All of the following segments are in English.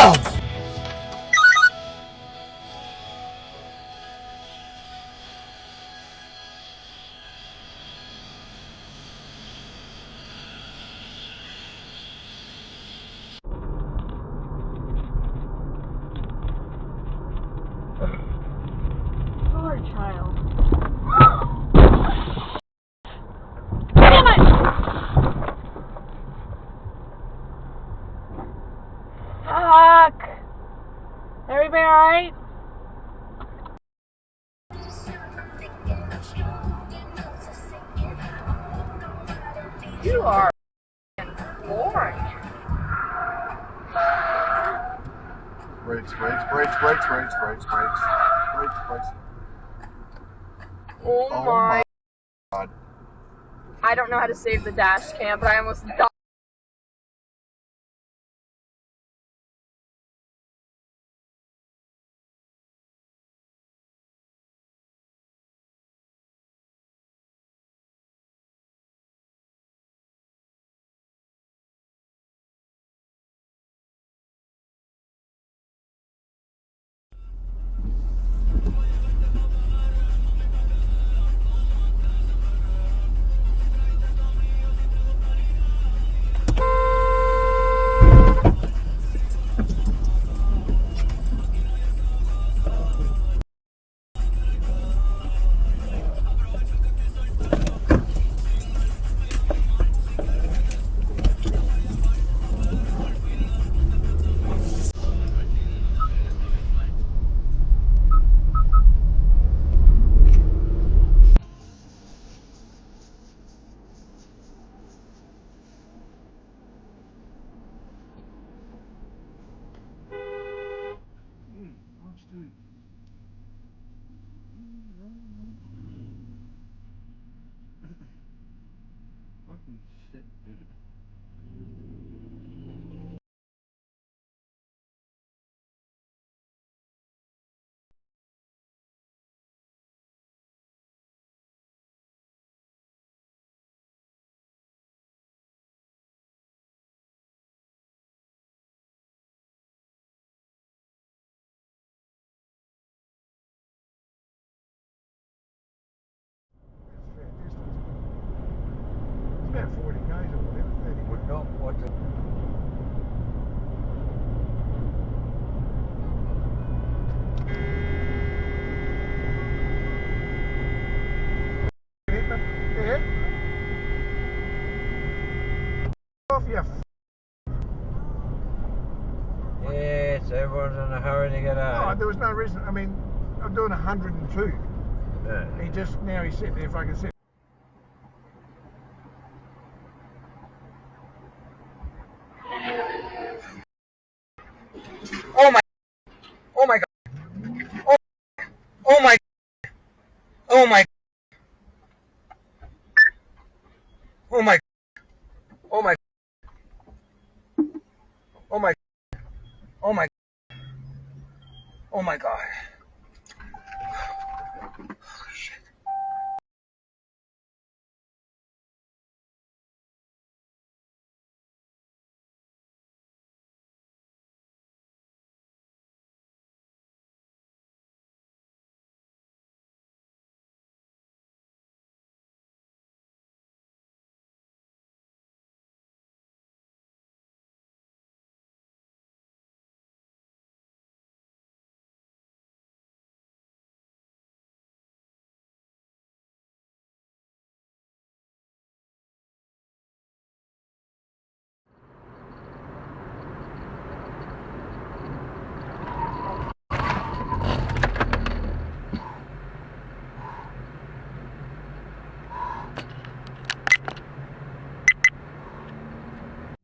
Damn! Poor child. Damn it! Fuck! Everybody alright? You are boring. Brakes. Oh my God. I don't know how to save the dash cam, but I almost died. Fucking shit, dude. It's about 40 k's or whatever, 30. Would not want to. Yeah. Off you. Yes, everyone's in a hurry to get Oh, home. there was no reason. I mean, I'm doing 102. Yeah. He's sitting there if I can sit. Oh my! Oh my God! Oh my! Oh my! Oh my! Oh my! Oh my! Oh my! Oh my God! Shit.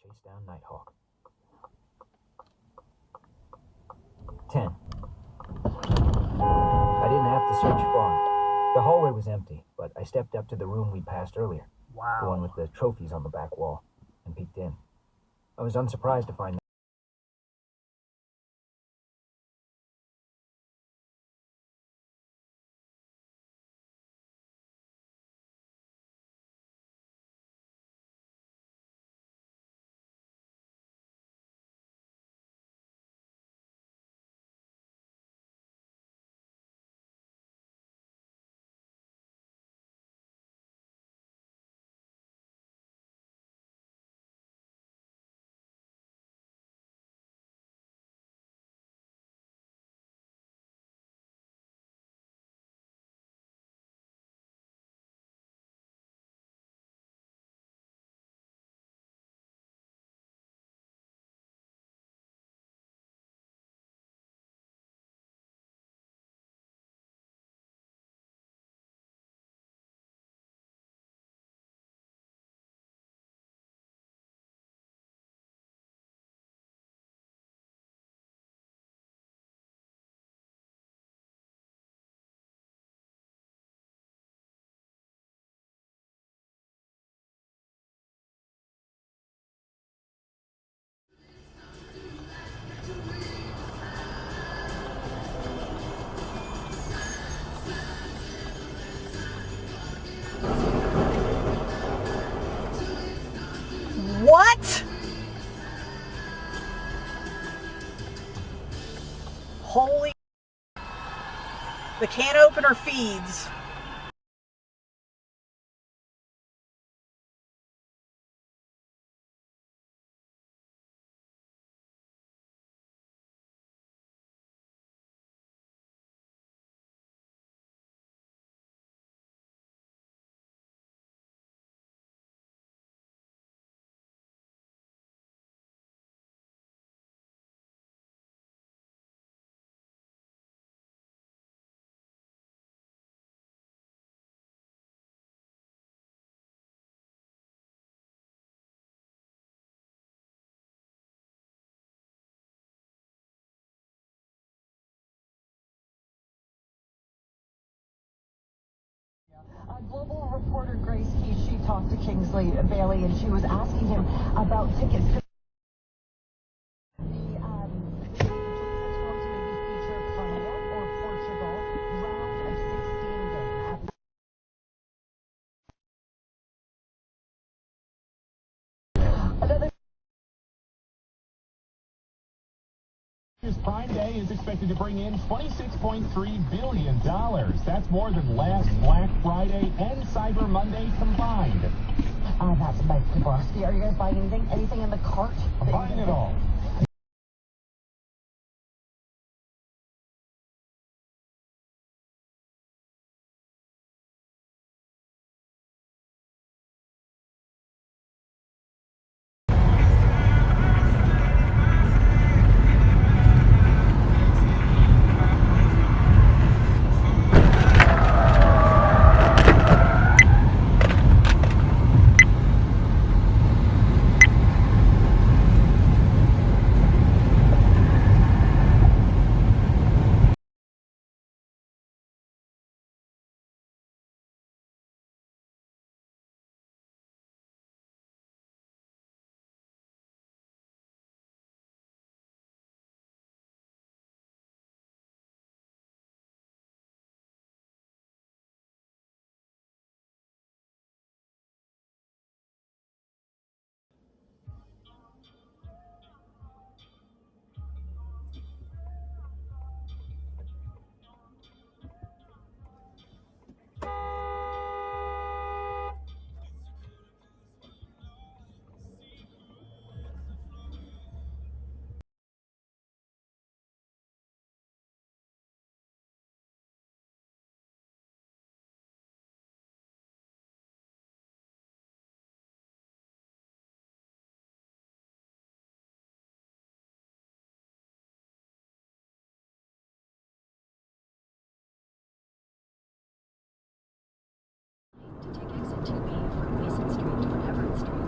Chase down Nighthawk. 10. I didn't have to search far. The hallway was empty, but I stepped up to the room we passed earlier. Wow. The one with the trophies on the back wall, and peeked in. I was unsurprised to find Holy, the can opener feeds. Global reporter Grace Keys, she talked to Kingsley Bailey, and she was asking him about tickets. The is going to maybe feature Colombia or Portugal, round of 16 game. Another Prime Day is expected to bring in $26.3 billion. That's more than last Black Friday and Cyber Monday combined. That's Mike Zaborski. Are you guys buying anything? Anything in the cart? I'm buying it all. To take exit 2B from Mason Street to Everett Street.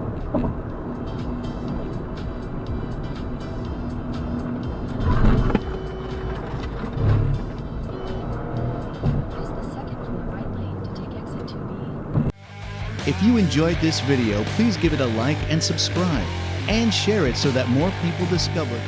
Press the second from the right lane to take exit 2B. If you enjoyed this video, please give it a like and subscribe, and share it so that more people discover it.